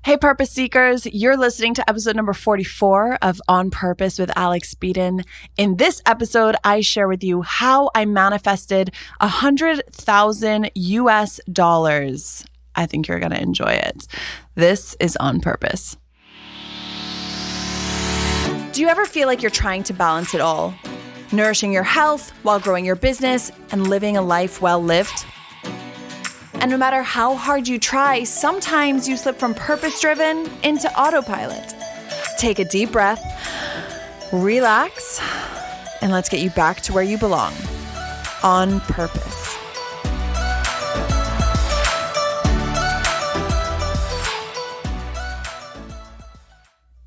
Hey, Purpose Seekers, you're listening to episode number 44 of On Purpose with Alex Beadon. In this episode, I share with you how I manifested $100,000. I think you're going to enjoy it. This is On Purpose. Do you ever feel like you're trying to balance it all? Nourishing your health while growing your business and living a life well lived? And no matter how hard you try, sometimes you slip from purpose-driven into autopilot. Take a deep breath, relax, and let's get you back to where you belong, on purpose.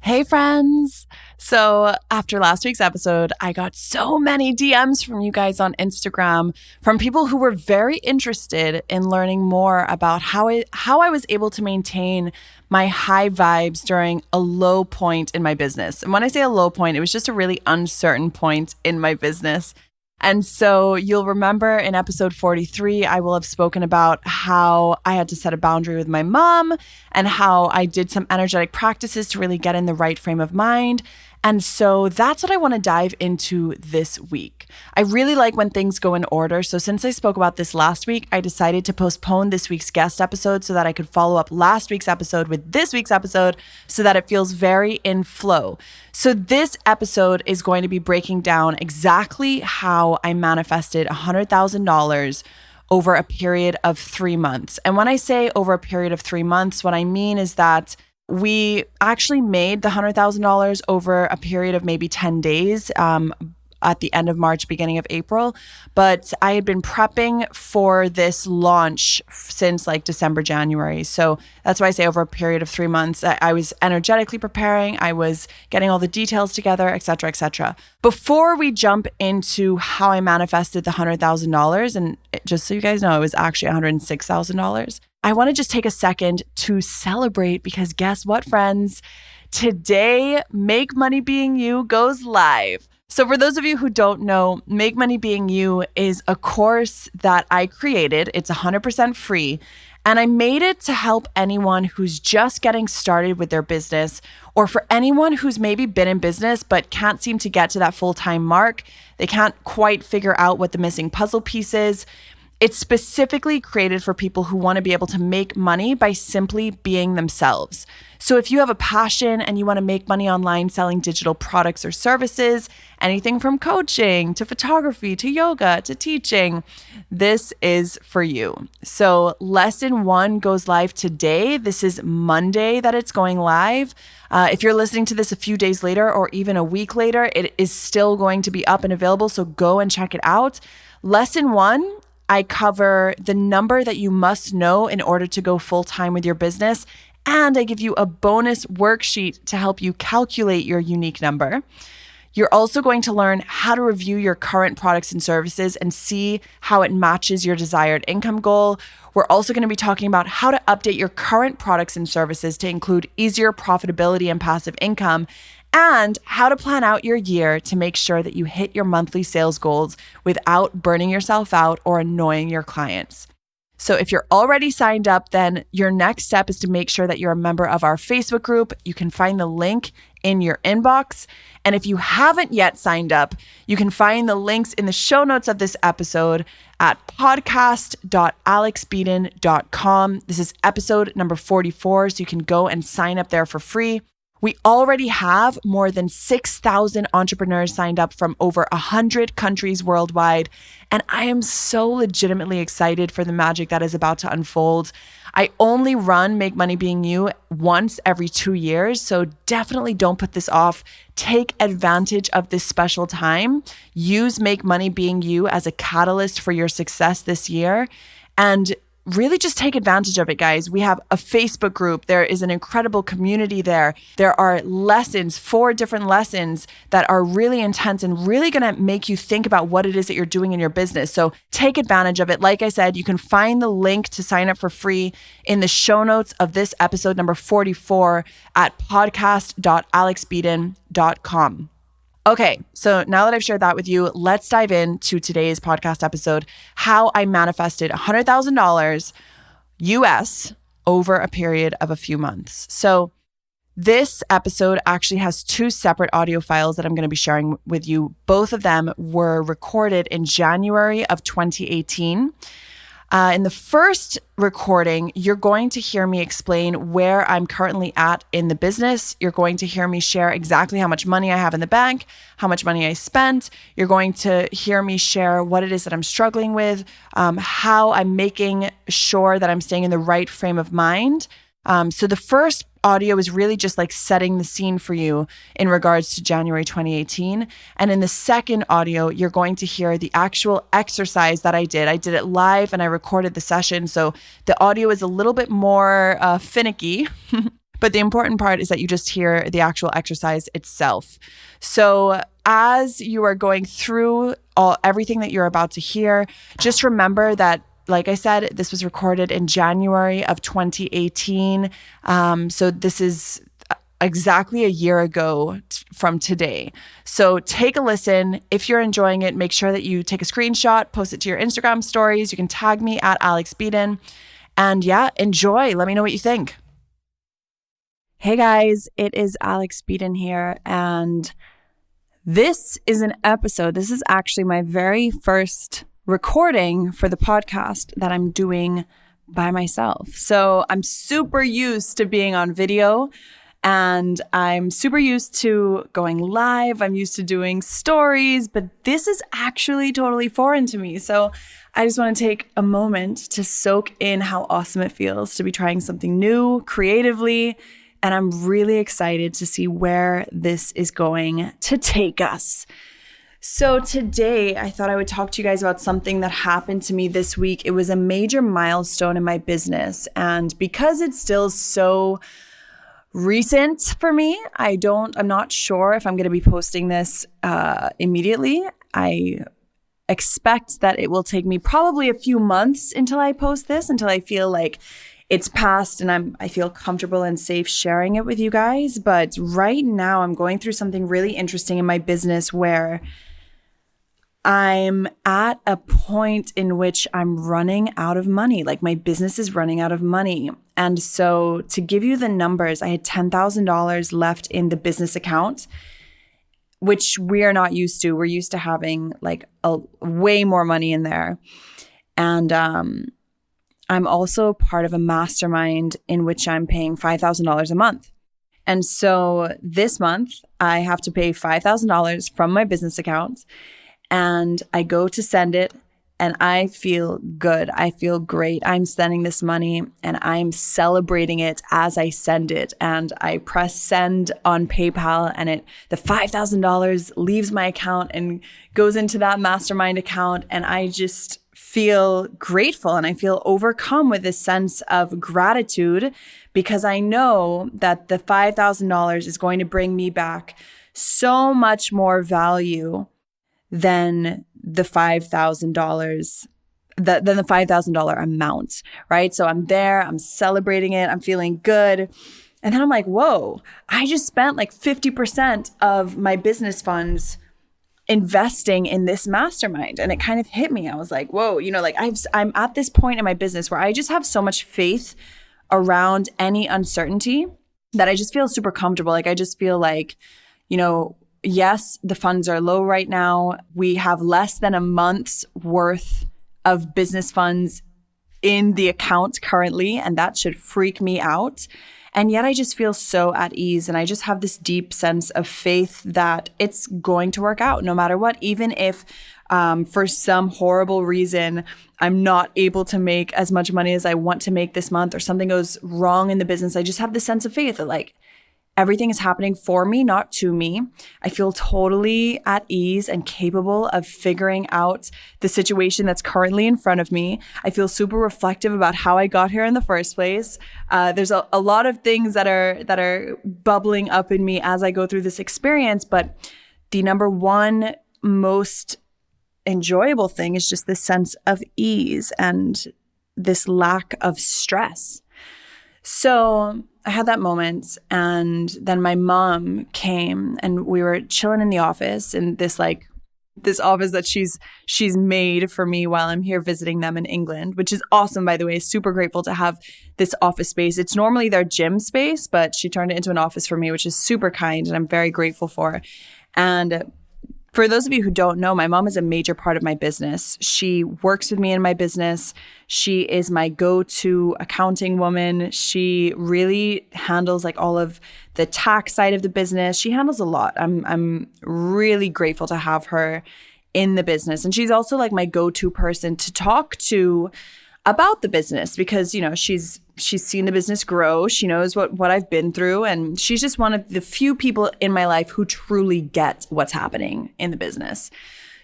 Hey, friends. So after last week's episode, I got so many DMs from you guys on Instagram from people who were very interested in learning more about how I was able to maintain my high vibes during a low point in my business. And when I say a low point, it was just a really uncertain point in my business. And so you'll remember in episode 43, I will have spoken about how I had to set a boundary with my mom and how I did some energetic practices to really get in the right frame of mind. And so that's what I want to dive into this week. I really like when things go in order. So since I spoke about this last week, I decided to postpone this week's guest episode so that I could follow up last week's episode with this week's episode so that it feels very in flow. So this episode is going to be breaking down exactly how I manifested $100,000 over a period of 3 months. And when I say over a period of 3 months, what I mean is that we actually made the $100,000 over a period of maybe 10 days at the end of March, beginning of April. But I had been prepping for this launch since like December, January. So that's why I say over a period of 3 months. I was energetically preparing. I was getting all the details together, et cetera, et cetera. Before we jump into how I manifested the $100,000, and just so you guys know, it was actually $106,000. I want to just take a second to celebrate because guess what, friends? Today, Make Money Being You goes live. So for those of you who don't know, Make Money Being You is a course that I created. It's 100% free. And I made it to help anyone who's just getting started with their business, or for anyone who's maybe been in business but can't seem to get to that full-time mark. They can't quite figure out what the missing puzzle piece is. It's specifically created for people who want to be able to make money by simply being themselves. So if you have a passion and you want to make money online selling digital products or services, anything from coaching to photography to yoga to teaching, this is for you. So lesson 1 goes live today. This is Monday that it's going live. If you're listening to this a few days later or even a week later, it is still going to be up and available. So go and check it out. Lesson 1, I cover the number that you must know in order to go full-time with your business, and I give you a bonus worksheet to help you calculate your unique number. You're also going to learn how to review your current products and services and see how it matches your desired income goal. We're also going to be talking about how to update your current products and services to include easier profitability and passive income, and how to plan out your year to make sure that you hit your monthly sales goals without burning yourself out or annoying your clients. So if you're already signed up, then your next step is to make sure that you're a member of our Facebook group. You can find the link in your inbox. And if you haven't yet signed up, you can find the links in the show notes of this episode at podcast.alexbeadon.com. This is episode number 44, so you can go and sign up there for free. We already have more than 6,000 entrepreneurs signed up from over 100 countries worldwide, and I am so legitimately excited for the magic that is about to unfold. I only run Make Money Being You once every 2 years, so definitely don't put this off. Take advantage of this special time. Use Make Money Being You as a catalyst for your success this year, and really just take advantage of it, guys. We have a Facebook group. There is an incredible community there. There are lessons, 4 different lessons that are really intense and really going to make you think about what it is that you're doing in your business. So take advantage of it. Like I said, you can find the link to sign up for free in the show notes of this episode number 44 at podcast.alexbeadon.com. Okay, so now that I've shared that with you, let's dive into today's podcast episode, how I manifested $100,000 US over a period of a few months. So this episode actually has 2 separate audio files that I'm going to be sharing with you. Both of them were recorded in January of 2018. In the first recording, you're going to hear me explain where I'm currently at in the business. You're going to hear me share exactly how much money I have in the bank, how much money I spent. You're going to hear me share what it is that I'm struggling with, how I'm making sure that I'm staying in the right frame of mind. So the first audio is really just like setting the scene for you in regards to January 2018. And in the second audio, you're going to hear the actual exercise that I did. I did it live and I recorded the session. So the audio is a little bit more finicky, but the important part is that you just hear the actual exercise itself. So as you are going through everything that you're about to hear, just remember that, like I said, this was recorded in January of 2018. So this is exactly a year ago from today. So take a listen. If you're enjoying it, make sure that you take a screenshot, post it to your Instagram stories. You can tag me at Beadon. And yeah, enjoy. Let me know what you think. Hey guys, it is Beadon here. And this is an episode. This is actually my very first recording for the podcast that I'm doing by myself. So I'm super used to being on video and I'm super used to going live. I'm used to doing stories, but this is actually totally foreign to me. So I just want to take a moment to soak in how awesome it feels to be trying something new creatively. And I'm really excited to see where this is going to take us. So today, I thought I would talk to you guys about something that happened to me this week. It was a major milestone in my business. And because it's still so recent for me, I'm not sure if I'm going to be posting this immediately. I expect that it will take me probably a few months until I post this, until I feel like it's past and I feel comfortable and safe sharing it with you guys. But right now, I'm going through something really interesting in my business where I'm at a point in which I'm running out of money. Like my business is running out of money. And so to give you the numbers, I had $10,000 left in the business account, which we are not used to. We're used to having like a way more money in there. And I'm also part of a mastermind in which I'm paying $5,000 a month. And so this month I have to pay $5,000 from my business account. And I go to send it and I feel good. I feel great. I'm sending this money and I'm celebrating it as I send it. And I press send on PayPal and the $5,000 leaves my account and goes into that mastermind account. And I just feel grateful and I feel overcome with this sense of gratitude because I know that the $5,000 is going to bring me back so much more value than the $5,000, than the $5,000 amount, right? So I'm there, I'm celebrating it, I'm feeling good. And then I'm like, whoa, I just spent like 50% of my business funds investing in this mastermind. And it kind of hit me. I was like, whoa, like I'm at this point in my business where I just have so much faith around any uncertainty that I just feel super comfortable. Like I just feel like, yes, the funds are low right now. We have less than a month's worth of business funds in the account currently, and that should freak me out. And yet I just feel so at ease. And I just have this deep sense of faith that it's going to work out no matter what, even if for some horrible reason, I'm not able to make as much money as I want to make this month or something goes wrong in the business. I just have this sense of faith that like, everything is happening for me, not to me. I feel totally at ease and capable of figuring out the situation that's currently in front of me. I feel super reflective about how I got here in the first place. There's a lot of things that are bubbling up in me as I go through this experience, but the number one most enjoyable thing is just this sense of ease and this lack of stress. So I had that moment, and then my mom came and we were chilling in the office in this like this office that she's made for me while I'm here visiting them in England, which is awesome, by the way. Super grateful to have this office space. It's normally their gym space, but she turned it into an office for me, which is super kind and I'm very grateful for. And for those of you who don't know, my mom is a major part of my business. She works with me in my business. She is my go-to accounting woman. She really handles like all of the tax side of the business. She handles a lot. I'm really grateful to have her in the business. And she's also like my go-to person to talk to about the business because, you know, she's seen the business grow. She knows what I've been through. And she's just one of the few people in my life who truly get what's happening in the business.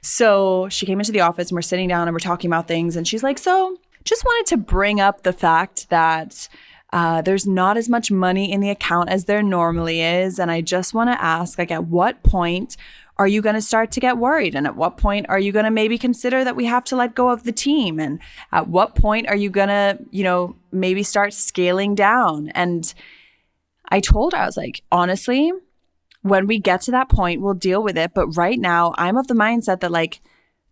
So she came into the office and we're sitting down and we're talking about things. And she's like, so just wanted to bring up the fact that there's not as much money in the account as there normally is. And I just want to ask, like, at what point are you going to start to get worried? And at what point are you going to maybe consider that we have to let go of the team? And at what point are you going to, you know, maybe start scaling down? And I told her, I was like, honestly, when we get to that point, we'll deal with it. But right now, I'm of the mindset that like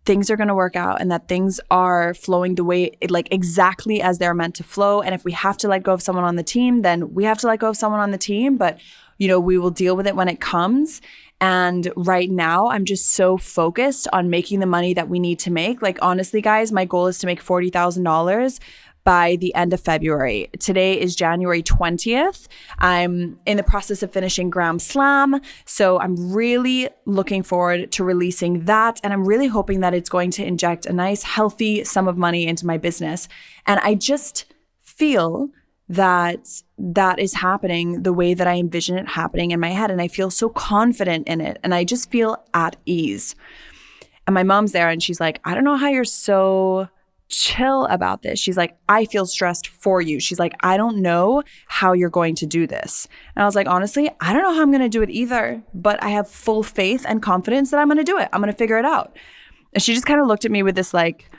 things are going to work out and that things are flowing the way, like exactly as they're meant to flow. And if we have to let go of someone on the team, then we have to let go of someone on the team. But, you know, we will deal with it when it comes. And right now, I'm just so focused on making the money that we need to make. Like, honestly, guys, my goal is to make $40,000 by the end of February. Today is January 20th. I'm in the process of finishing Gram Slam. So I'm really looking forward to releasing that. And I'm really hoping that it's going to inject a nice, healthy sum of money into my business. And I just feel that is happening the way that I envision it happening in my head. And I feel so confident in it. And I just feel at ease. And my mom's there and she's like, I don't know how you're so chill about this. She's like, I feel stressed for you. She's like, I don't know how you're going to do this. And I was like, honestly, I don't know how I'm going to do it either, but I have full faith and confidence that I'm going to do it. I'm going to figure it out. And she just kind of looked at me with this like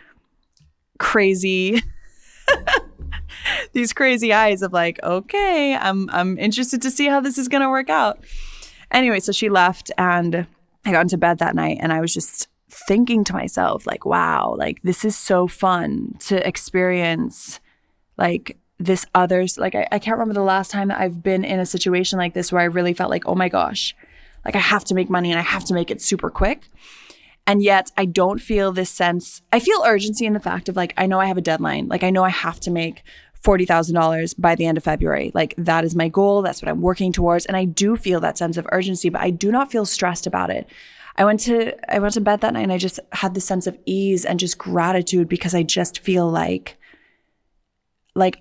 crazy these crazy eyes of like, okay, I'm interested to see how this is going to work out. Anyway, so she left and I got into bed that night and I was just thinking to myself like, wow, like this is so fun to experience like this others. Like I can't remember the last time that I've been in a situation like this where I really felt like, oh my gosh, like I have to make money and I have to make it super quick. And yet I don't feel this sense. I feel urgency in the fact of like, I know I have a deadline. Like I know I have to make $40,000 by the end of February. Like that is my goal. That's what I'm working towards. And I do feel that sense of urgency, but I do not feel stressed about it. I went to bed that night and I just had this sense of ease and just gratitude because I just feel like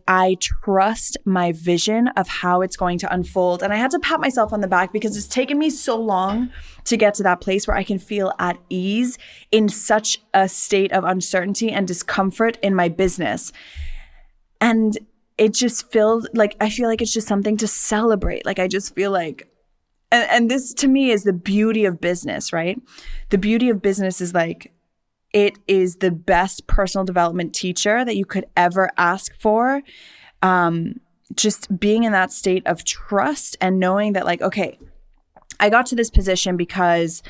I trust my vision of how it's going to unfold. And I had to pat myself on the back because it's taken me so long to get to that place where I can feel at ease in such a state of uncertainty and discomfort in my business. And it just feels like, I feel like it's just something to celebrate. Like I just feel like, and this to me is the beauty of business, right? The beauty of business is like, it is the best personal development teacher that you could ever ask for. Just being in that state of trust and knowing that like, okay, I got to this position because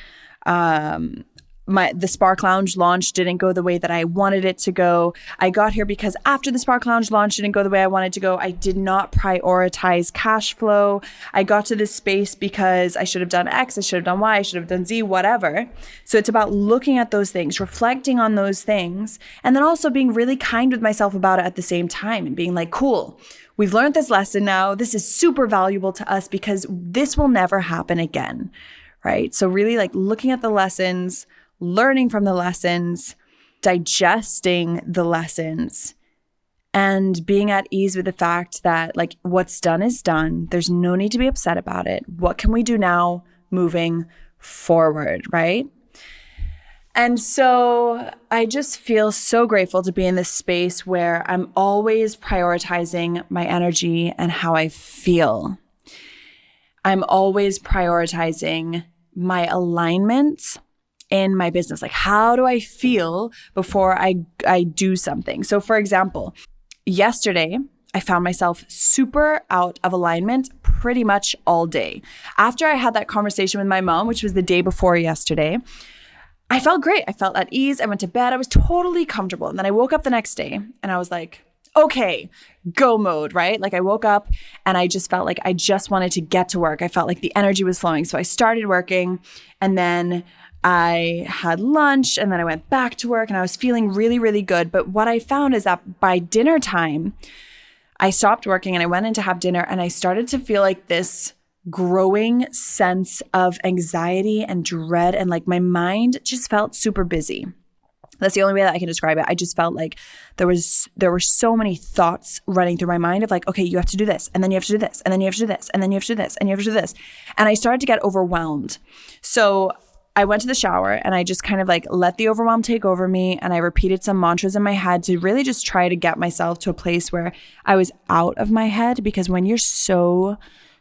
the Spark Lounge launch didn't go the way that I wanted it to go. I got here because after the Spark Lounge launch didn't go the way I wanted to go, I did not prioritize cash flow. I got to this space because I should have done X, I should have done Y, I should have done Z, whatever. So it's about looking at those things, reflecting on those things, and then also being really kind with myself about it at the same time and being like, cool, we've learned this lesson now. This is super valuable to us because this will never happen again, right? So really like looking at the lessons, learning from the lessons, digesting the lessons, and being at ease with the fact that like what's done is done. There's no need to be upset about it. What can we do now moving forward, right? And so I just feel so grateful to be in this space where I'm always prioritizing my energy and how I feel. I'm always prioritizing my alignment in my business. Like, how do I feel before I do something? So for example, yesterday, I found myself super out of alignment pretty much all day. After I had that conversation with my mom, which was the day before yesterday, I felt great. I felt at ease. I went to bed. I was totally comfortable. And then I woke up the next day and I was like, okay, go mode, right? Like I woke up and I just felt like I just wanted to get to work. I felt like the energy was flowing. So I started working and then I had lunch and then I went back to work and I was feeling really, really good. But what I found is that by dinner time, I stopped working and I went in to have dinner and I started to feel like this growing sense of anxiety and dread, and like my mind just felt super busy. That's the only way that I can describe it. I just felt like there were so many thoughts running through my mind of like, okay, you have to do this, and then you have to do this, and then you have to do this, and then you have to do this, and you have to do this. And I started to get overwhelmed. So I went to the shower and I just kind of like let the overwhelm take over me. And I repeated some mantras in my head to really just try to get myself to a place where I was out of my head. Because when you're so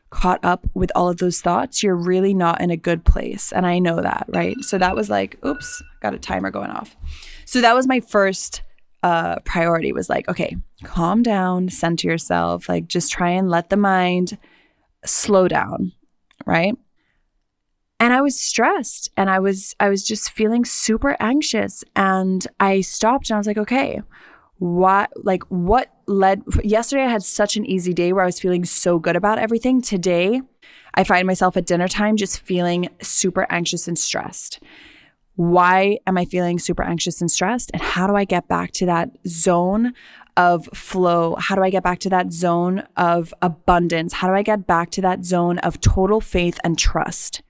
caught up with all of those thoughts, you're really not in a good place. And I know that, right? So that was like, oops, got a timer going off. So that was my first priority, was like, okay, calm down, center yourself, like just try and let the mind slow down, right? And I was stressed and I was just feeling super anxious, and I stopped and I was like, okay, what led? Yesterday I had such an easy day where I was feeling so good about everything. Today, I find myself at dinner time just feeling super anxious and stressed. Why am I feeling super anxious and stressed? And how do I get back to that zone of flow? How do I get back to that zone of abundance? How do I get back to that zone of total faith and trust?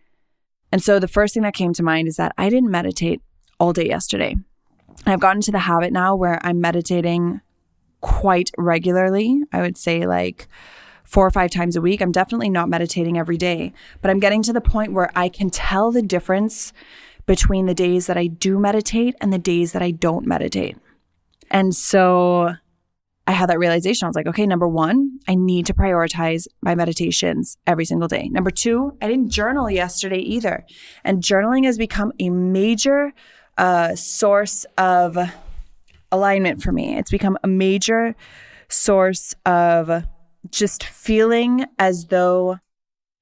And so the first thing that came to mind is that I didn't meditate all day yesterday. And I've gotten to the habit now where I'm meditating quite regularly. I would say like 4 or 5 times a week. I'm definitely not meditating every day, but I'm getting to the point where I can tell the difference between the days that I do meditate and the days that I don't meditate. And so I had that realization. I was like, okay, number 1, I need to prioritize my meditations every single day. Number 2, I didn't journal yesterday either. And journaling has become a major source of alignment for me. It's become a major source of just feeling as though,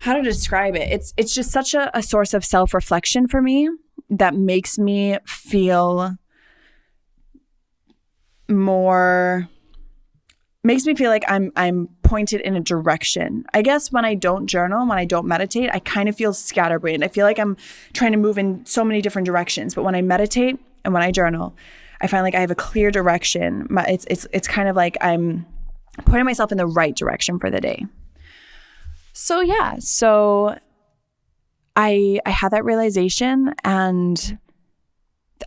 how to describe it? It's just such a source of self-reflection for me that makes me feel like I'm pointed in a direction. I guess when I don't journal, when I don't meditate, I kind of feel scatterbrained. I feel like I'm trying to move in so many different directions. But when I meditate and when I journal, I find like I have a clear direction. It's kind of like I'm pointing myself in the right direction for the day. So yeah, I had that realization, and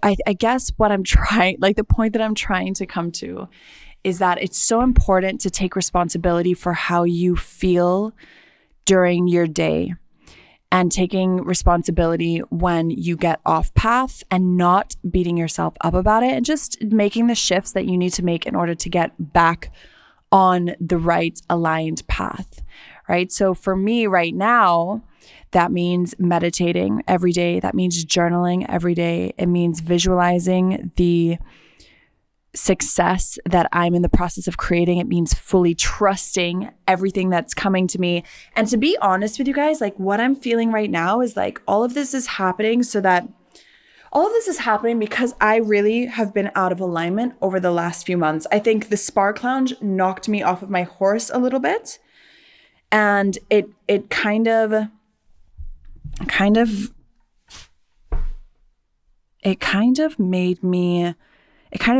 I guess what I'm trying, like the point that I'm trying to come to is that it's so important to take responsibility for how you feel during your day, and taking responsibility when you get off path and not beating yourself up about it, and just making the shifts that you need to make in order to get back on the right aligned path, right? So for me right now, that means meditating every day. That means journaling every day. It means visualizing the success that I'm in the process of creating. It means fully trusting everything that's coming to me. And to be honest with you guys, like what I'm feeling right now is like all of this is happening because I really have been out of alignment over the last few months. I think the Spark Lounge knocked me off of my horse a little bit, and it kind of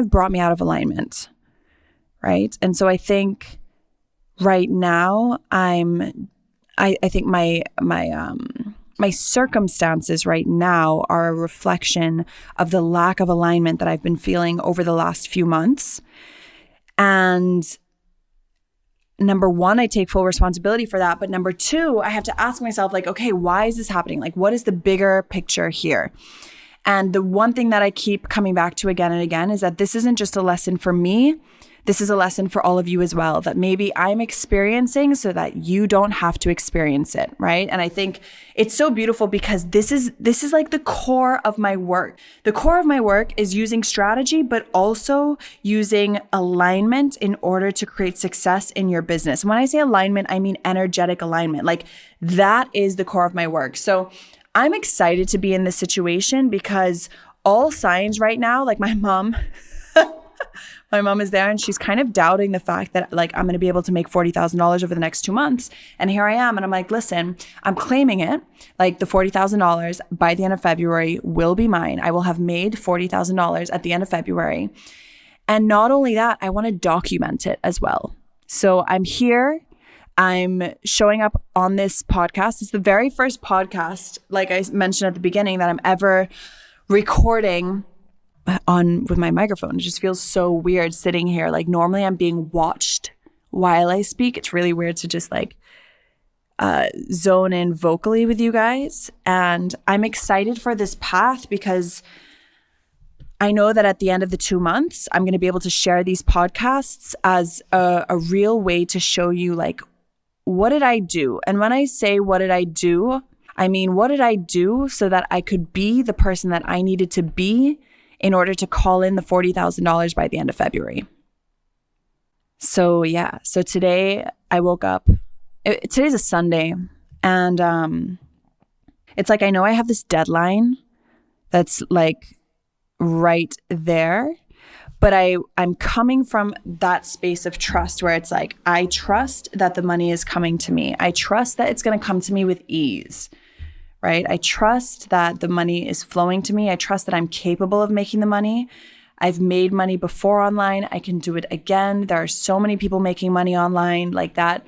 brought me out of alignment, right? And so I think right now I think my circumstances right now are a reflection of the lack of alignment that I've been feeling over the last few months. And number 1, I take full responsibility for that. But number 2, I have to ask myself, like, okay, why is this happening? Like, what is the bigger picture here? And the one thing that I keep coming back to again and again is that this isn't just a lesson for me. This is a lesson for all of you as well, that maybe I'm experiencing so that you don't have to experience it, right? And I think it's so beautiful because this is like the core of my work. The core of my work is using strategy, but also using alignment in order to create success in your business. When I say alignment, I mean energetic alignment. Like that is the core of my work. So I'm excited to be in this situation because all signs right now, like my mom is there and she's kind of doubting the fact that like I'm going to be able to make $40,000 over the next 2 months. And here I am. And I'm like, listen, I'm claiming it. Like the $40,000 by the end of February will be mine. I will have made $40,000 at the end of February. And not only that, I want to document it as well. So I'm here. I'm showing up on this podcast. It's the very first podcast, like I mentioned at the beginning, that I'm ever recording on with my microphone. It just feels so weird sitting here. Like normally I'm being watched while I speak. It's really weird to just like zone in vocally with you guys. And I'm excited for this path because I know that at the end of the 2 months, I'm going to be able to share these podcasts as a real way to show you like, what did I do? And when I say what did I do, I mean, what did I do so that I could be the person that I needed to be in order to call in the $40,000 by the end of February. So yeah, so today I woke up, today's a Sunday, and it's like I know I have this deadline that's like right there, but I'm coming from that space of trust where it's like, I trust that the money is coming to me. I trust that it's going to come to me with ease, right? I trust that the money is flowing to me. I trust that I'm capable of making the money. I've made money before online. I can do it again. There are so many people making money online like that.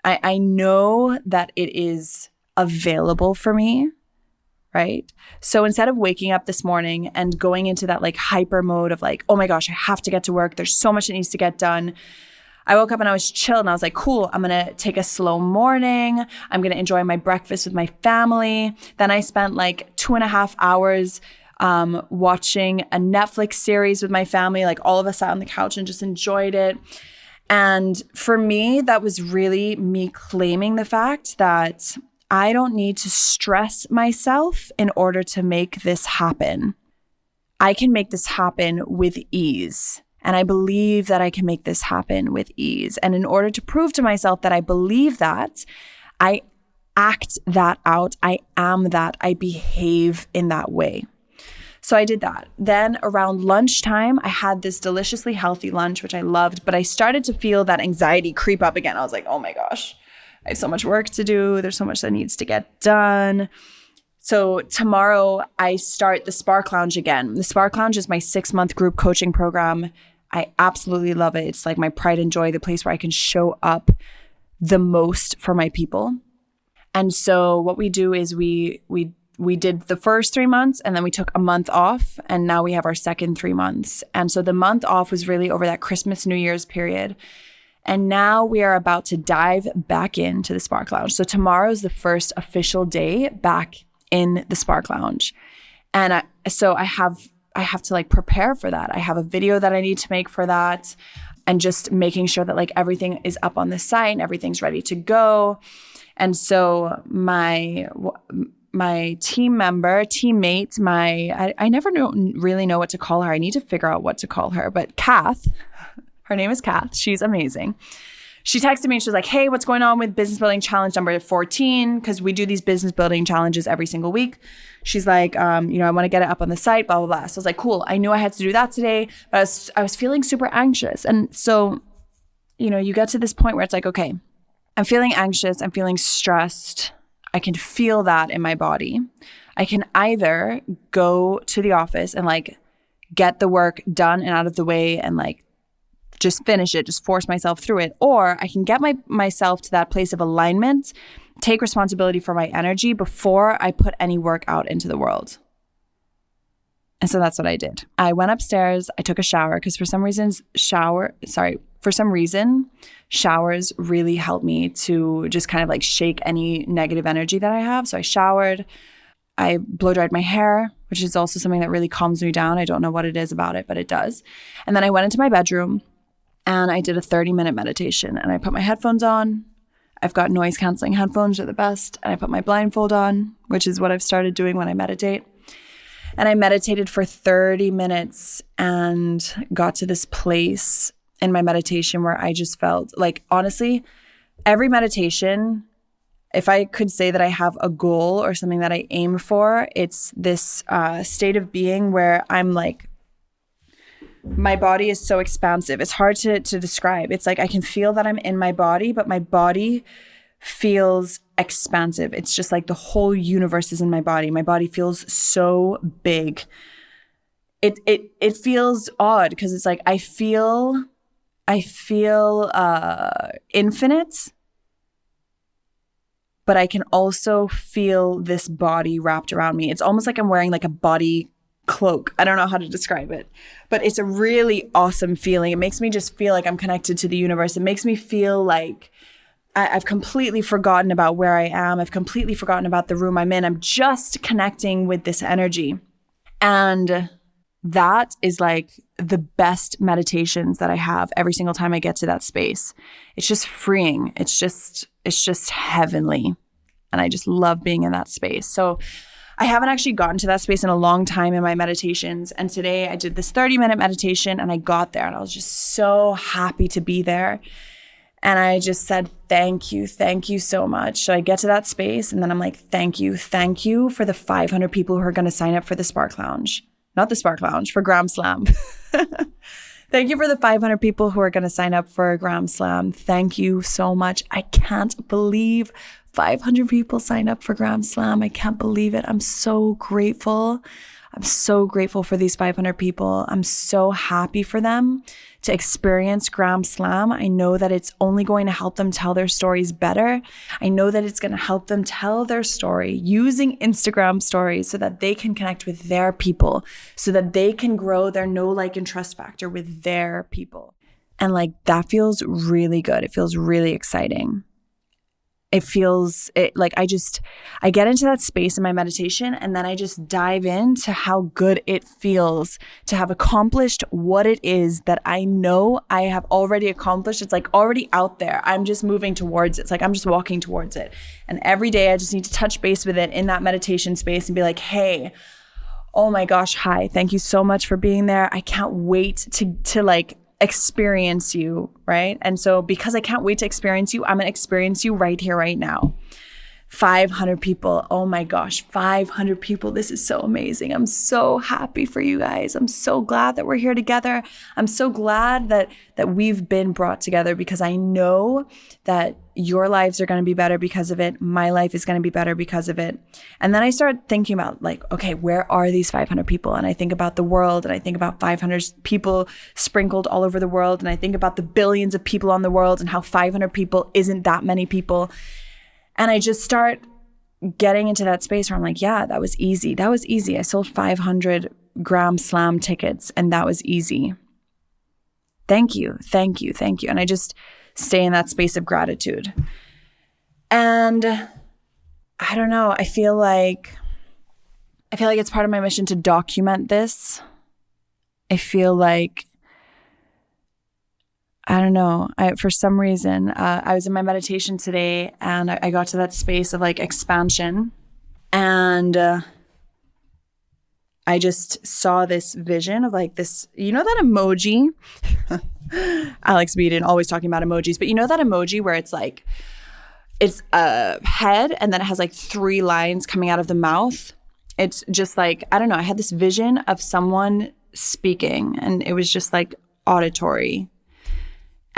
I know that it is available for me. Right? So instead of waking up this morning and going into that like hyper mode of like, oh my gosh, I have to get to work. There's so much that needs to get done. I woke up and I was chilled and I was like, cool, I'm going to take a slow morning. I'm going to enjoy my breakfast with my family. Then I spent like 2.5 hours watching a Netflix series with my family. Like all of us sat on the couch and just enjoyed it. And for me, that was really me claiming the fact that I don't need to stress myself in order to make this happen. I can make this happen with ease. And I believe that I can make this happen with ease. And in order to prove to myself that I believe that, I act that out. I am that. I behave in that way. So I did that. Then around lunchtime, I had this deliciously healthy lunch, which I loved, but I started to feel that anxiety creep up again. I was like, oh my gosh. I have so much work to do. There's so much that needs to get done. So tomorrow I start the Spark Lounge again. The Spark Lounge is my 6-month group coaching program. I absolutely love it. It's like my pride and joy, the place where I can show up the most for my people. And so what we do is we did the first 3 months and then we took a month off and now we have our second 3 months. And so the month off was really over that Christmas, New Year's period. And now we are about to dive back into the Spark Lounge. So tomorrow is the first official day back in the Spark Lounge. And I have to like prepare for that. I have a video that I need to make for that and just making sure that like everything is up on the site and everything's ready to go. And so my teammate, I never really know what to call her. I need to figure out what to call her. But Kath, her name is Kath. She's amazing. She texted me and she was like, hey, what's going on with business building challenge number 14? Because we do these business building challenges every single week. She's like, I want to get it up on the site, blah, blah, blah. So I was like, cool. I knew I had to do that today, but I was feeling super anxious. And so, you get to this point where it's like, okay, I'm feeling anxious. I'm feeling stressed. I can feel that in my body. I can either go to the office and like get the work done and out of the way and like just finish it, just force myself through it. Or I can get myself to that place of alignment, take responsibility for my energy before I put any work out into the world. And so that's what I did. I went upstairs, I took a shower because for some reason, showers really help me to just kind of like shake any negative energy that I have. So I showered, I blow dried my hair, which is also something that really calms me down. I don't know what it is about it, but it does. And then I went into my bedroom and I did a 30-minute meditation and I put my headphones on. I've got noise canceling headphones, they're the best. And I put my blindfold on, which is what I've started doing when I meditate. And I meditated for 30 minutes and got to this place in my meditation where I just felt like, honestly, every meditation, if I could say that I have a goal or something that I aim for, it's this state of being where I'm like, my body is so expansive. It's hard to describe. It's like I can feel that I'm in my body, but my body feels expansive. It's just like the whole universe is in my body. My body feels so big. It feels odd because it's like I feel infinite, but I can also feel this body wrapped around me. It's almost like I'm wearing like a body cloak. I don't know how to describe it, but it's a really awesome feeling. It makes me just feel like I'm connected to the universe. It makes me feel like I've completely forgotten about where I am. I've completely forgotten about the room I'm in. I'm just connecting with this energy. And that is like the best meditations that I have every single time I get to that space. It's just freeing. It's just heavenly. And I just love being in that space. So I haven't actually gotten to that space in a long time in my meditations. And today I did this 30-minute meditation and I got there and I was just so happy to be there. And I just said, thank you so much. So I get to that space and then I'm like, thank you for the 500 people who are going to sign up for the Spark Lounge. Not the Spark Lounge, for Gram Slam. Thank you for the 500 people who are going to sign up for Gram Slam. Thank you so much. I can't believe 500 people signed up for Gram Slam. I can't believe it. I'm so grateful. I'm so grateful for these 500 people. I'm so happy for them to experience Gram Slam. I know that it's only going to help them tell their stories better. I know that it's going to help them tell their story using Instagram stories so that they can connect with their people, so that they can grow their know, like, and trust factor with their people. And like, that feels really good. It feels really exciting. It feels like I get into that space in my meditation and then I just dive into how good it feels to have accomplished what it is that I know I have already accomplished. It's like already out there. I'm just moving towards it. It's like I'm just walking towards it. And every day I just need to touch base with it in that meditation space and be like, hey, oh my gosh, hi. Thank you so much for being there. I can't wait to like experience you, right? And so because I can't wait to experience you, I'm going to experience you right here, right now. 500 people. Oh my gosh, 500 people. This is so amazing. I'm so happy for you guys. I'm so glad that we're here together. I'm so glad that we've been brought together because I know that your lives are going to be better because of it. My life is going to be better because of it. And then I start thinking about like, okay, where are these 500 people? And I think about the world and I think about 500 people sprinkled all over the world. And I think about the billions of people on the world and how 500 people isn't that many people. And I just start getting into that space where I'm like, yeah, that was easy. That was easy. I sold 500 Gram Slam tickets and that was easy. Thank you. And I just stay in that space of gratitude. And I don't know, I feel like it's part of my mission to document this. I feel like, I don't know, for some reason, I was in my meditation today and I got to that space of like expansion and I just saw this vision of like this, you know that emoji? Alex Beadon, always talking about emojis, but you know that emoji where it's like, it's a head and then it has like 3 lines coming out of the mouth? It's just like, I don't know, I had this vision of someone speaking and it was just like auditory.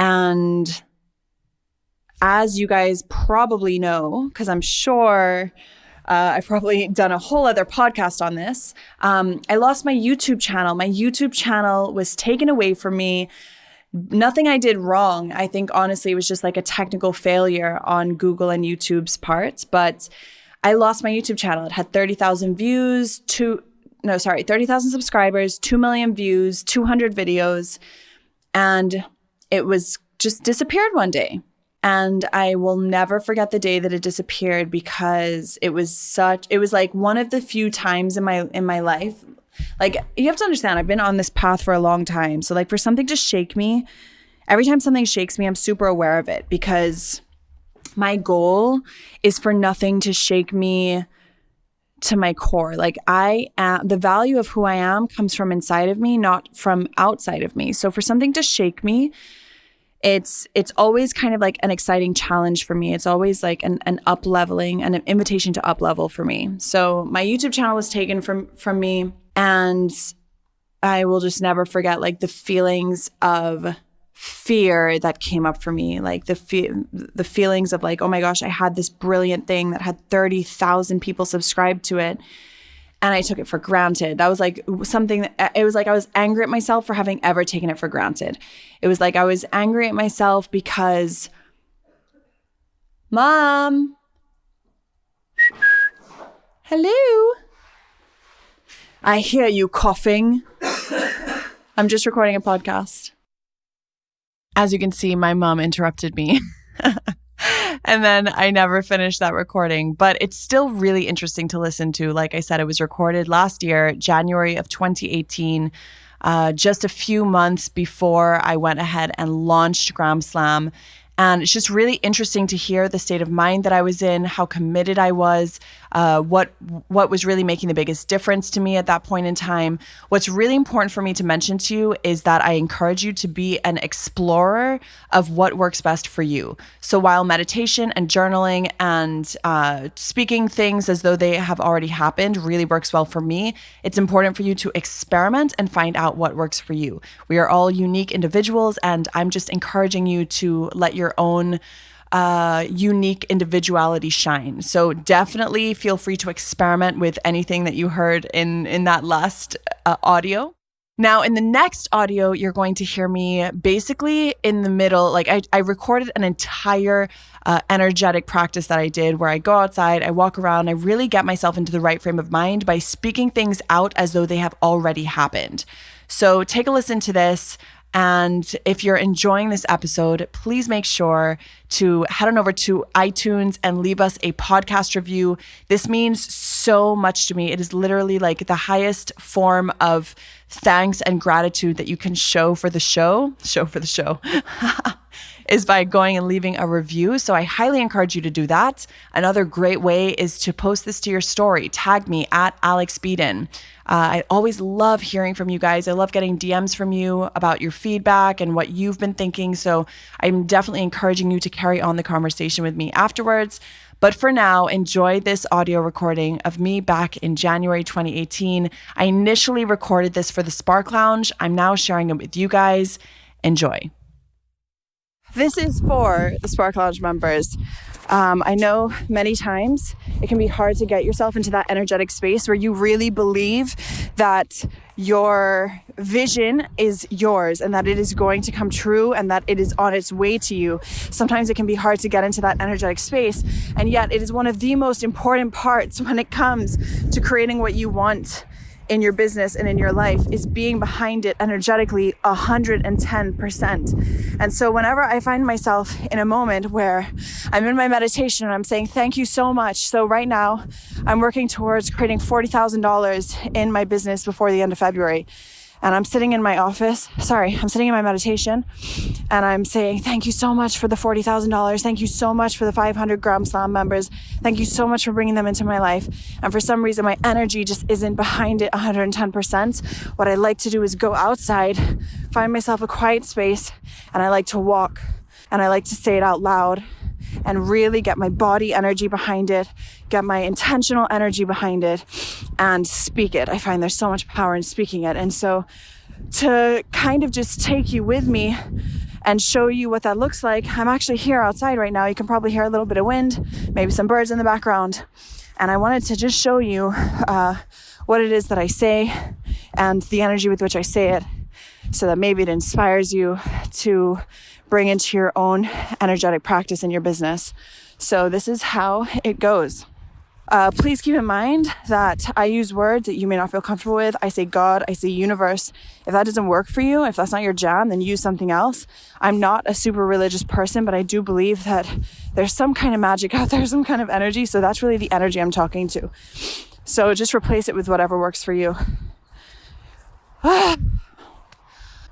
And as you guys probably know, because I'm sure I've probably done a whole other podcast on this, I lost my YouTube channel. My YouTube channel was taken away from me. Nothing I did wrong. I think honestly it was just like a technical failure on Google and YouTube's part. But I lost my YouTube channel. It had 30,000 views, 30,000 subscribers, 2 million views, 200 videos. And it was just disappeared one day. And I will never forget the day that it disappeared because it was like one of the few times in my life. Like, you have to understand, I've been on this path for a long time. So like for something to shake me, every time something shakes me, I'm super aware of it because my goal is for nothing to shake me to my core. Like the value of who I am comes from inside of me, not from outside of me. So for something to shake me, it's always kind of like an exciting challenge for me. It's always like an up leveling and an invitation to up level for me. So my YouTube channel was taken from me, and I will just never forget like the feelings of fear that came up for me, like the feelings of like, oh my gosh, I had this brilliant thing that had 30,000 people subscribed to it, and I took it for granted. That was like something that, it was like I was angry at myself for having ever taken it for granted. It was like I was angry at myself because, Mom, hello, I hear you coughing. I'm just recording a podcast. As you can see, my mom interrupted me. And then I never finished that recording, but it's still really interesting to listen to. Like I said, it was recorded last year, January of 2018, just a few months before I went ahead and launched Gram Slam. And it's just really interesting to hear the state of mind that I was in, how committed I was, what was really making the biggest difference to me at that point in time. What's really important for me to mention to you is that I encourage you to be an explorer of what works best for you. So while meditation and journaling and speaking things as though they have already happened really works well for me, it's important for you to experiment and find out what works for you. We are all unique individuals, and I'm just encouraging you to let your own unique individuality shine. So definitely feel free to experiment with anything that you heard in that last audio. Now, in the next audio, you're going to hear me basically in the middle. Like I recorded an entire energetic practice that I did where I go outside, I walk around, I really get myself into the right frame of mind by speaking things out as though they have already happened. So take a listen to this. And if you're enjoying this episode, please make sure to head on over to iTunes and leave us a podcast review. This means so much to me. It is literally like the highest form of thanks and gratitude that you can show for the show is by going and leaving a review. So I highly encourage you to do that. Another great way is to post this to your story. Tag me at Beadon. I always love hearing from you guys. I love getting DMs from you about your feedback and what you've been thinking. So I'm definitely encouraging you to carry on the conversation with me afterwards. But for now, enjoy this audio recording of me back in January 2018. I initially recorded this for the Spark Lounge. I'm now sharing it with you guys. Enjoy. This is for the Spark Lounge members. I know many times it can be hard to get yourself into that energetic space where you really believe that your vision is yours and that it is going to come true and that it is on its way to you. Sometimes it can be hard to get into that energetic space, and yet it is one of the most important parts when it comes to creating what you want in your business and in your life, is being behind it energetically 110%. And so whenever I find myself in a moment where I'm in my meditation and I'm saying, thank you so much. So right now I'm working towards creating $40,000 in my business before the end of February. And I'm sitting in my meditation, and I'm saying, thank you so much for the $40,000. Thank you so much for the 500 Gram Slam members. Thank you so much for bringing them into my life. And for some reason, my energy just isn't behind it 110%. What I like to do is go outside, find myself a quiet space, and I like to walk, and I like to say it out loud and really get my body energy behind it, get my intentional energy behind it, and speak it. I find there's so much power in speaking it. And so to kind of just take you with me and show you what that looks like, I'm actually here outside right now. You can probably hear a little bit of wind, maybe some birds in the background. And I wanted to just show you what it is that I say and the energy with which I say it, so that maybe it inspires you to bring into your own energetic practice in your business. So this is how it goes. Please keep in mind that I use words that you may not feel comfortable with. I say God, I say universe. If that doesn't work for you, if that's not your jam, then use something else. I'm not a super religious person, but I do believe that there's some kind of magic out there, some kind of energy. So that's really the energy I'm talking to. So just replace it with whatever works for you.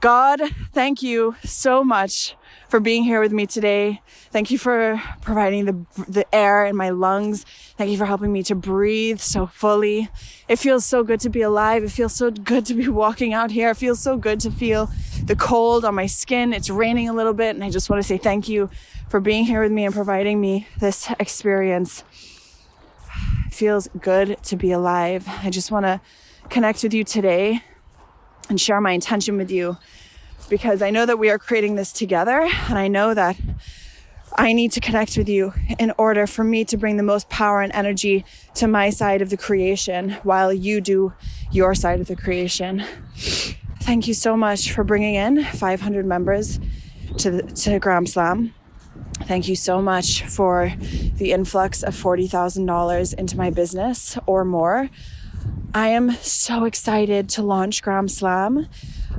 God, thank you so much for being here with me today. Thank you for providing the air in my lungs. Thank you for helping me to breathe so fully. It feels so good to be alive. It feels so good to be walking out here. It feels so good to feel the cold on my skin. It's raining a little bit, and I just want to say thank you for being here with me and providing me this experience. It feels good to be alive. I just want to connect with you today and share my intention with you, because I know that we are creating this together, and I know that I need to connect with you in order for me to bring the most power and energy to my side of the creation while you do your side of the creation. Thank you so much for bringing in 500 members to Gram Slam. Thank you so much for the influx of $40,000 into my business or more. I am so excited to launch Gram Slam.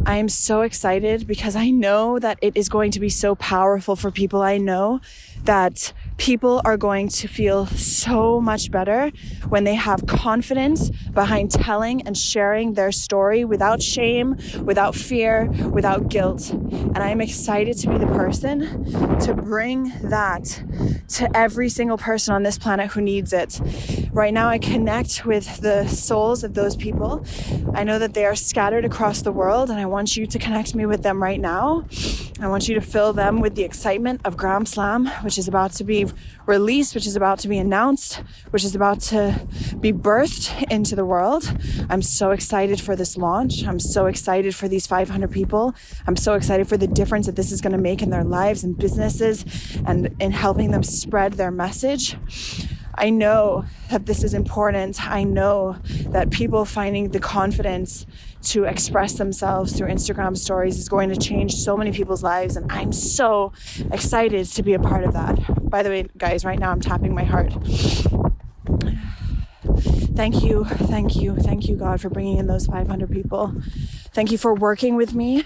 I am so excited because I know that it is going to be so powerful for people. I know that people are going to feel so much better when they have confidence behind telling and sharing their story without shame, without fear, without guilt. And I'm excited to be the person to bring that to every single person on this planet who needs it. Right now, I connect with the souls of those people. I know that they are scattered across the world, and I want you to connect me with them right now. I want you to fill them with the excitement of Gram Slam, which is about to be released, which is about to be announced, which is about to be birthed into the world. I'm so excited for this launch. I'm so excited for these 500 people. I'm so excited for the difference that this is going to make in their lives and businesses and in helping them spread their message. I know that this is important. I know that people finding the confidence to express themselves through Instagram stories is going to change so many people's lives, and I'm so excited to be a part of that. By the way, guys, right now I'm tapping my heart. Thank you, God, for bringing in those 500 people. Thank you for working with me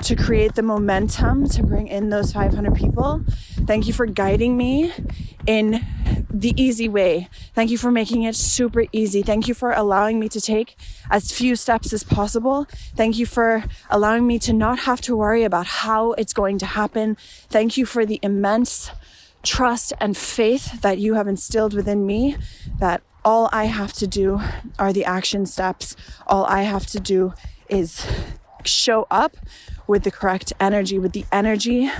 to create the momentum to bring in those 500 people. Thank you for guiding me in the easy way. Thank you for making it super easy. Thank you for allowing me to take as few steps as possible. Thank you for allowing me to not have to worry about how it's going to happen. Thank you for the immense trust and faith that you have instilled within me, that all I have to do are the action steps. All I have to do is show up with the correct energy, with the energy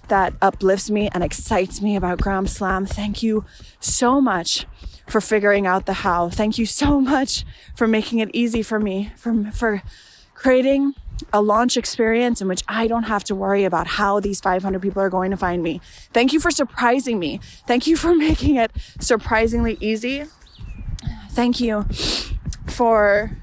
that uplifts me and excites me about Gram Slam. Thank you so much for figuring out the how. Thank you so much for making it easy for me, for creating a launch experience in which I don't have to worry about how these 500 people are going to find me. Thank you for surprising me. Thank you for making it surprisingly easy. Thank you for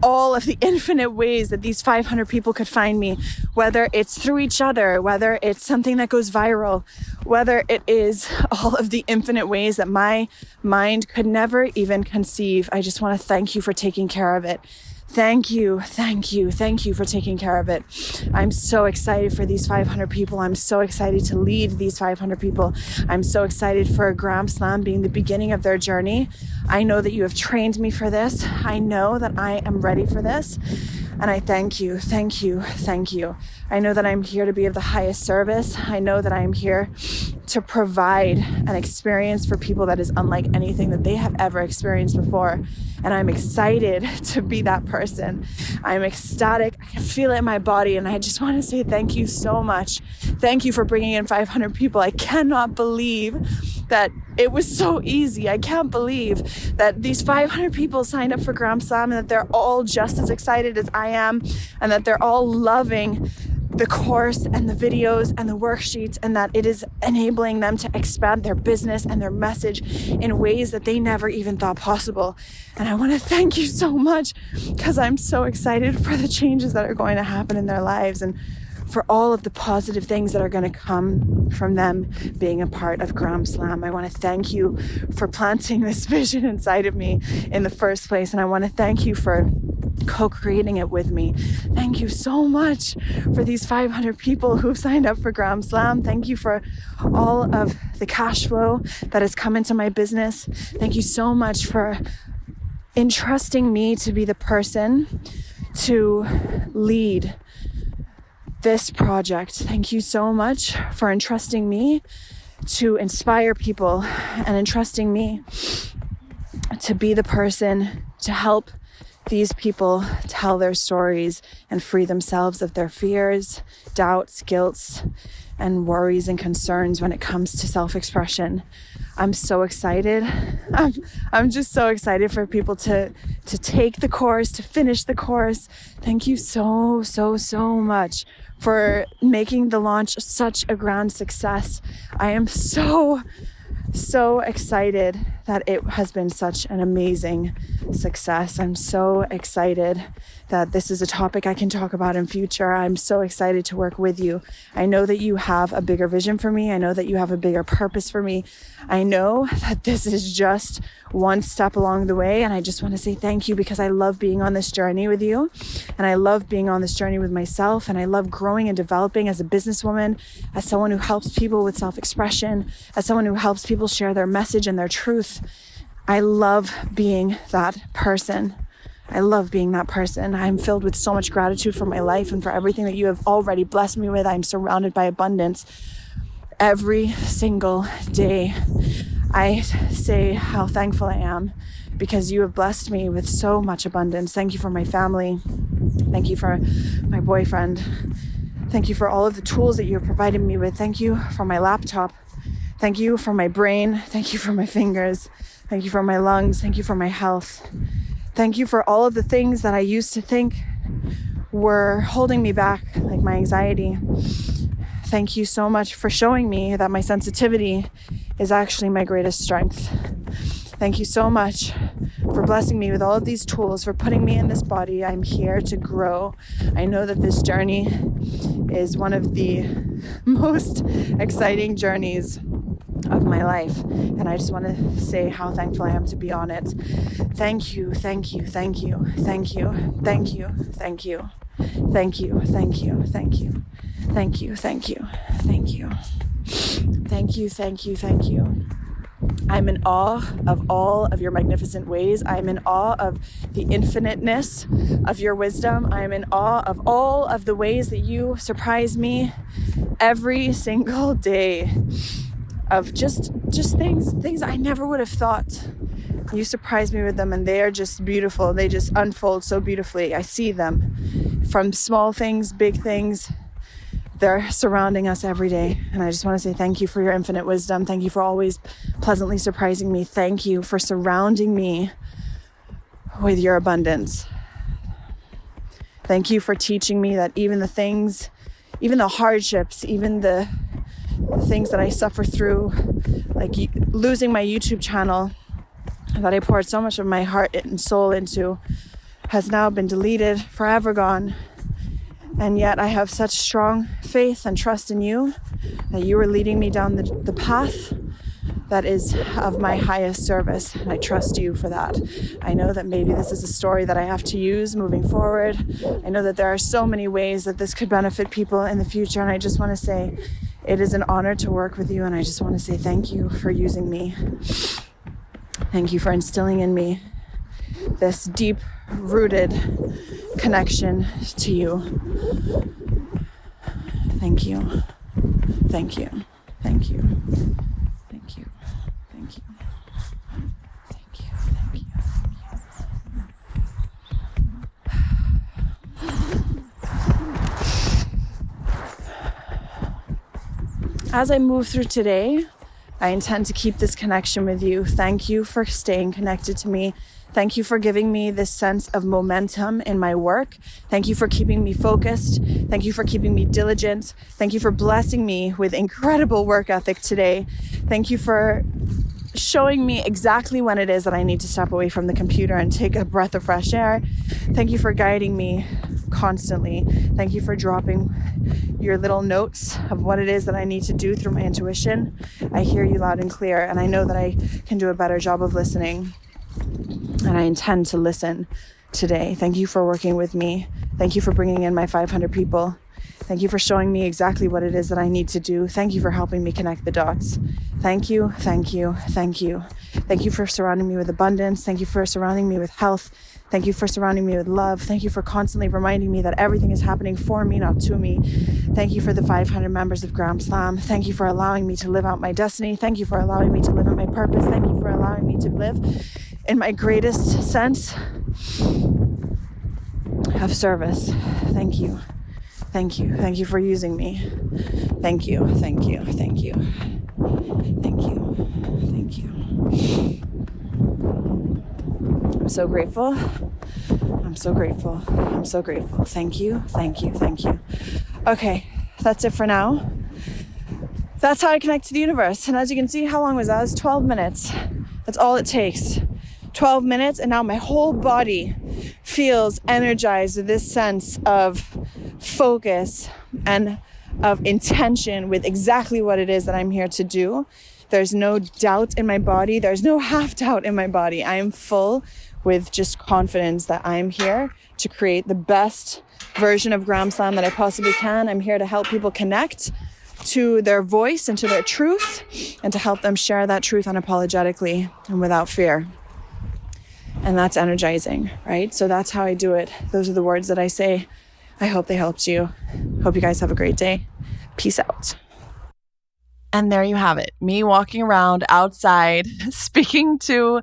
all of the infinite ways that these 500 people could find me, whether it's through each other, whether it's something that goes viral, whether it is all of the infinite ways that my mind could never even conceive. I just want to thank you for taking care of it. Thank you for taking care of it. I'm so excited for these 500 people. I'm so excited to lead these 500 people. I'm so excited for Gram Slam being the beginning of their journey. I know that you have trained me for this. I know that I am ready for this. And I thank you. I know that I'm here to be of the highest service. I know that I am here to provide an experience for people that is unlike anything that they have ever experienced before. And I'm excited to be that person. I'm ecstatic. I can feel it in my body. And I just want to say thank you so much. Thank you for bringing in 500 people. I cannot believe that it was so easy. I can't believe that these 500 people signed up for Gram Slam and that they're all just as excited as I am, and that they're all loving the course and the videos and the worksheets, and that it is enabling them to expand their business and their message in ways that they never even thought possible. And I want to thank you so much, because I'm so excited for the changes that are going to happen in their lives and for all of the positive things that are going to come from them being a part of Gram Slam. I want to thank you for planting this vision inside of me in the first place. And I want to thank you for co-creating it with me. Thank you so much for these 500 people who've signed up for Gram Slam. Thank you for all of the cash flow that has come into my business. Thank you so much for entrusting me to be the person to lead this project. Thank you so much for entrusting me to inspire people and entrusting me to be the person to help these people tell their stories and free themselves of their fears, doubts, guilts, and worries and concerns when it comes to self-expression. I'm so excited. I'm just so excited for people to take the course, to finish the course. Thank you so much for making the launch such a grand success. I am so excited that it has been such an amazing success. I'm so excited that this is a topic I can talk about in future. I'm so excited to work with you. I know that you have a bigger vision for me. I know that you have a bigger purpose for me. I know that this is just one step along the way. And I just want to say thank you because I love being on this journey with you. And I love being on this journey with myself. And I love growing and developing as a businesswoman, as someone who helps people with self-expression, as someone who helps people share their message and their truth. I love being that person. I love being that person. I'm filled with so much gratitude for my life and for everything that you have already blessed me with. I'm surrounded by abundance every single day. I say how thankful I am because you have blessed me with so much abundance. Thank you for my family. Thank you for my boyfriend. Thank you for all of the tools that you have provided me with. Thank you for my laptop. Thank you for my brain. Thank you for my fingers. Thank you for my lungs. Thank you for my health. Thank you for all of the things that I used to think were holding me back, like my anxiety. Thank you so much for showing me that my sensitivity is actually my greatest strength. Thank you so much for blessing me with all of these tools, for putting me in this body. I'm here to grow. I know that this journey is one of the most exciting journeys of my life. And I just want to say how thankful I am to be on it. Thank you, thank you, thank you, thank you, thank you, thank you, thank you, thank you, thank you, thank you, thank you, thank you, thank you, thank you, thank you. I'm in awe of all of your magnificent ways. I'm in awe of the infiniteness of your wisdom. I'm in awe of all of the ways that you surprise me every single day. Of just things I never would have thought. You surprise me with them and they are just beautiful. They just unfold so beautifully. I see them from small things, big things. They're surrounding us every day. And I just want to say thank you for your infinite wisdom. Thank you for always pleasantly surprising me. Thank you for surrounding me with your abundance. Thank you for teaching me that even the things, even the hardships, even the things that I suffer through, like losing my YouTube channel that I poured so much of my heart and soul into, has now been deleted, forever gone. And yet I have such strong faith and trust in you that you are leading me down the path that is of my highest service. And I trust you for that. I know that maybe this is a story that I have to use moving forward. I know that there are so many ways that this could benefit people in the future. And I just want to say it is an honor to work with you. And I just want to say thank you for using me. Thank you for instilling in me this deep-rooted connection to you. Thank you. Thank you. Thank you. Thank you. Thank you. Thank you. Thank you. As I move through today, I intend to keep this connection with you. Thank you for staying connected to me. Thank you for giving me this sense of momentum in my work. Thank you for keeping me focused. Thank you for keeping me diligent. Thank you for blessing me with incredible work ethic today. Thank you for showing me exactly when it is that I need to step away from the computer and take a breath of fresh air. Thank you for guiding me constantly. Thank you for dropping your little notes of what it is that I need to do through my intuition. I hear you loud and clear, and I know that I can do a better job of listening. And I intend to listen today. Thank you for working with me. Thank you for bringing in my 500 people. Thank you for showing me exactly what it is that I need to do. Thank you for helping me connect the dots. Thank you, thank you, thank you. Thank you for surrounding me with abundance. Thank you for surrounding me with health. Thank you for surrounding me with love. Thank you for constantly reminding me that everything is happening for me, not to me. Thank you for the 500 members of Gram Slam. Thank you for allowing me to live out my destiny. Thank you for allowing me to live out my purpose. Thank you for allowing me to live in my greatest sense of service. Thank you. Thank you. Thank you for using me. Thank you. Thank you. Thank you. Thank you. Thank you. I'm so grateful. I'm so grateful. I'm so grateful. Thank you. Thank you. Thank you. Okay, that's it for now. That's how I connect to the universe. And as you can see, how long was that? It was 12 minutes. That's all it takes. 12 minutes, and now my whole body feels energized with this sense of focus and of intention with exactly what it is that I'm here to do. There's no doubt in my body. There's no half doubt in my body. I am full with just confidence that I'm here to create the best version of Gram Slam that I possibly can. I'm here to help people connect to their voice and to their truth, and to help them share that truth unapologetically and without fear. And that's energizing, right? So that's how I do it. Those are the words that I say. I hope they helped you. Hope you guys have a great day. Peace out. And there you have it. Me walking around outside, speaking to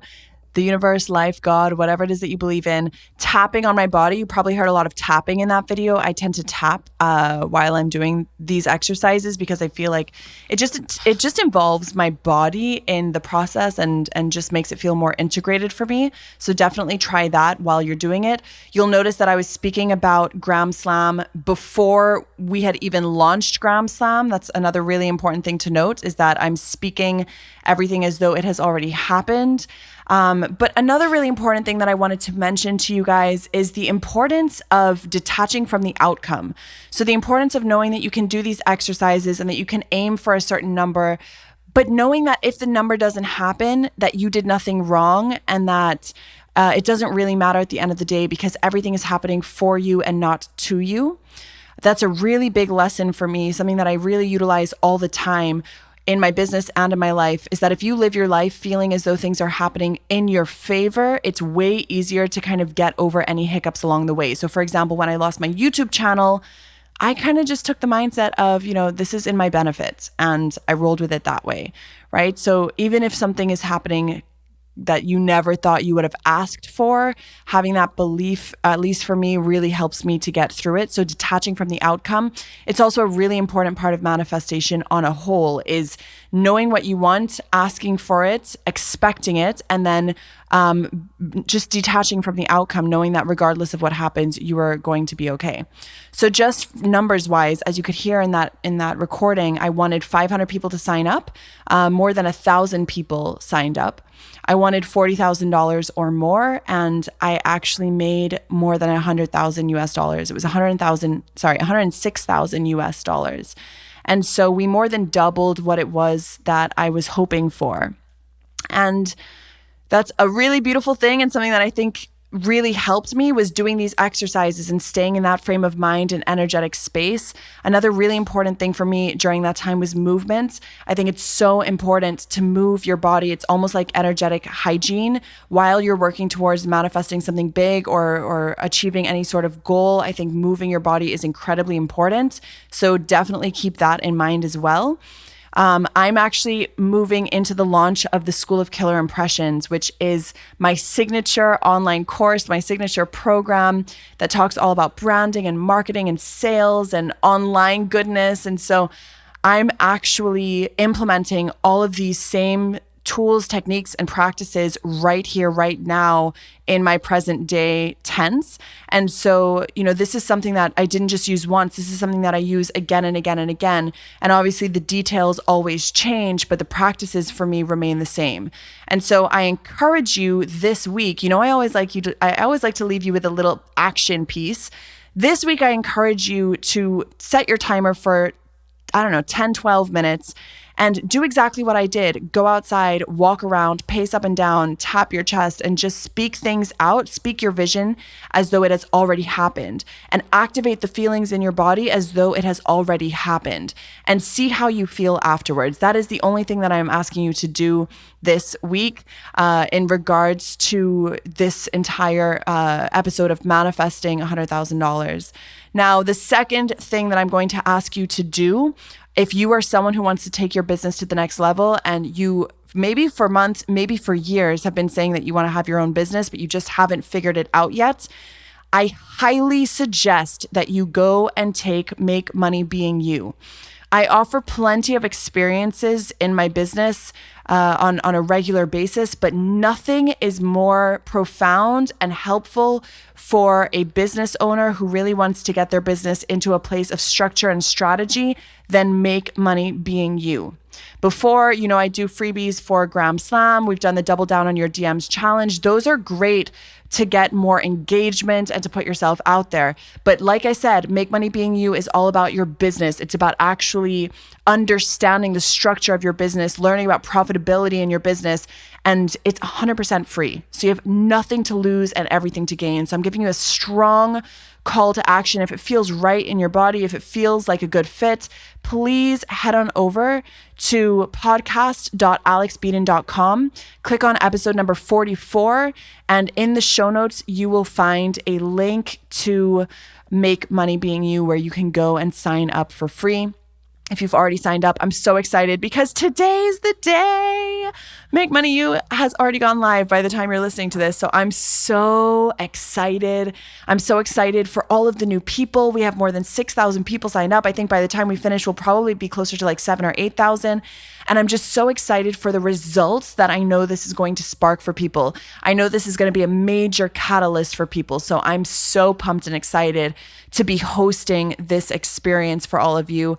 the universe, life, God, whatever it is that you believe in, tapping on my body. You probably heard a lot of tapping in that video. I tend to tap while I'm doing these exercises because I feel like it just involves my body in the process and just makes it feel more integrated for me. So definitely try that while you're doing it. You'll notice that I was speaking about Gram Slam before we had even launched Gram Slam. That's another really important thing to note, is that I'm speaking everything as though it has already happened. But another really important thing that I wanted to mention to you guys is the importance of detaching from the outcome. So the importance of knowing that you can do these exercises and that you can aim for a certain number, but knowing that if the number doesn't happen, that you did nothing wrong, and that it doesn't really matter at the end of the day because everything is happening for you and not to you. That's a really big lesson for me, something that I really utilize all the time in my business and in my life, is that if you live your life feeling as though things are happening in your favor, it's way easier to kind of get over any hiccups along the way. So for example, when I lost my YouTube channel, I kind of just took the mindset of, this is in my benefit, and I rolled with it that way, right? So even if something is happening that you never thought you would have asked for, having that belief, at least for me, really helps me to get through it. So detaching from the outcome. It's also a really important part of manifestation on a whole, is knowing what you want, asking for it, expecting it, and then just detaching from the outcome, knowing that regardless of what happens, you are going to be okay. So just numbers wise, as you could hear in that recording, I wanted 500 people to sign up. More than 1,000 people signed up. I wanted $40,000 or more, and I actually made more than $100,000 US. It was 106,000 US dollars. And so we more than doubled what it was that I was hoping for. And that's a really beautiful thing, and something that I think really helped me was doing these exercises and staying in that frame of mind and energetic space. Another really important thing for me during that time was movement. I think it's so important to move your body. It's almost like energetic hygiene while you're working towards manifesting something big or achieving any sort of goal. I think moving your body is incredibly important. So definitely keep that in mind as well. I'm actually moving into the launch of the School of Killer Impressions, which is my signature online course, my signature program that talks all about branding and marketing and sales and online goodness. And so I'm actually implementing all of these same tools, techniques, and practices right here, right now in my present day tense. And so, this is something that I didn't just use once. This is something that I use again and again and again. And obviously the details always change, but the practices for me remain the same. And so I encourage you this week, I always like to leave you with a little action piece. This week, I encourage you to set your timer for 10, 12 minutes and do exactly what I did. Go outside, walk around, pace up and down, tap your chest, and just speak things out. Speak your vision as though it has already happened, and activate the feelings in your body as though it has already happened, and see how you feel afterwards. That is the only thing that I'm asking you to do this week in regards to this entire episode of manifesting $100,000. Now, the second thing that I'm going to ask you to do, if you are someone who wants to take your business to the next level, and you maybe for months, maybe for years have been saying that you want to have your own business, but you just haven't figured it out yet, I highly suggest that you go and take Make Money Being You. I offer plenty of experiences in my business on a regular basis, but nothing is more profound and helpful for a business owner who really wants to get their business into a place of structure and strategy than Make Money Being You. Before, I do freebies for Gram Slam. We've done the Double Down on Your DMs challenge. Those are great to get more engagement and to put yourself out there. But like I said, Make Money Being You is all about your business. It's about actually understanding the structure of your business, learning about profitability in your business, and it's 100% free. So you have nothing to lose and everything to gain. So I'm giving you a strong call to action. If it feels right in your body, if it feels like a good fit, please head on over to podcast.alexbeadon.com, click on episode number 44, and in the show notes, you will find a link to Make Money Being You where you can go and sign up for free. If you've already signed up, I'm so excited because today's the day. Make Money You has already gone live by the time you're listening to this. So I'm so excited. I'm so excited for all of the new people. We have more than 6,000 people signed up. I think by the time we finish, we'll probably be closer to like 7,000 or 8,000. And I'm just so excited for the results that I know this is going to spark for people. I know this is going to be a major catalyst for people. So I'm so pumped and excited to be hosting this experience for all of you.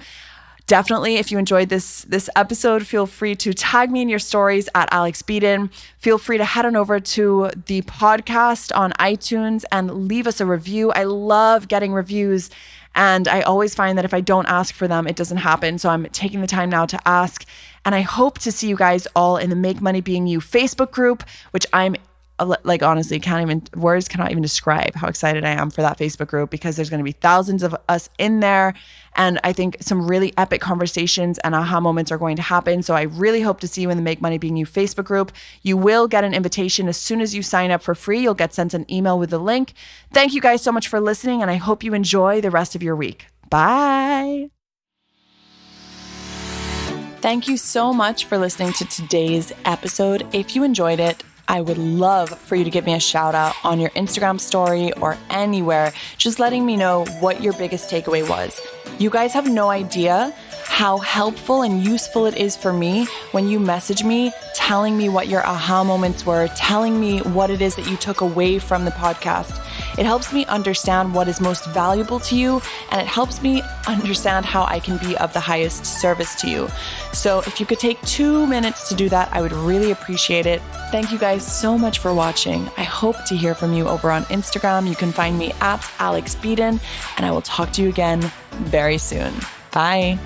Definitely, if you enjoyed this episode, feel free to tag me in your stories at Alex Beadon. Feel free to head on over to the podcast on iTunes and leave us a review. I love getting reviews, and I always find that if I don't ask for them, it doesn't happen. So I'm taking the time now to ask, and I hope to see you guys all in the Make Money Being You Facebook group, which I'm like, honestly, words cannot even describe how excited I am for that Facebook group, because there's going to be thousands of us in there. And I think some really epic conversations and aha moments are going to happen. So I really hope to see you in the Make Money Being You Facebook group. You will get an invitation as soon as you sign up for free. You'll get sent an email with the link. Thank you guys so much for listening, and I hope you enjoy the rest of your week. Bye. Thank you so much for listening to today's episode. If you enjoyed it, I would love for you to give me a shout out on your Instagram story or anywhere, just letting me know what your biggest takeaway was. You guys have no idea how helpful and useful it is for me when you message me telling me what your aha moments were, telling me what it is that you took away from the podcast. It helps me understand what is most valuable to you, and it helps me understand how I can be of the highest service to you. So if you could take 2 minutes to do that, I would really appreciate it. Thank you guys so much for watching. I hope to hear from you over on Instagram. You can find me at Alex Beadon, and I will talk to you again very soon. Bye.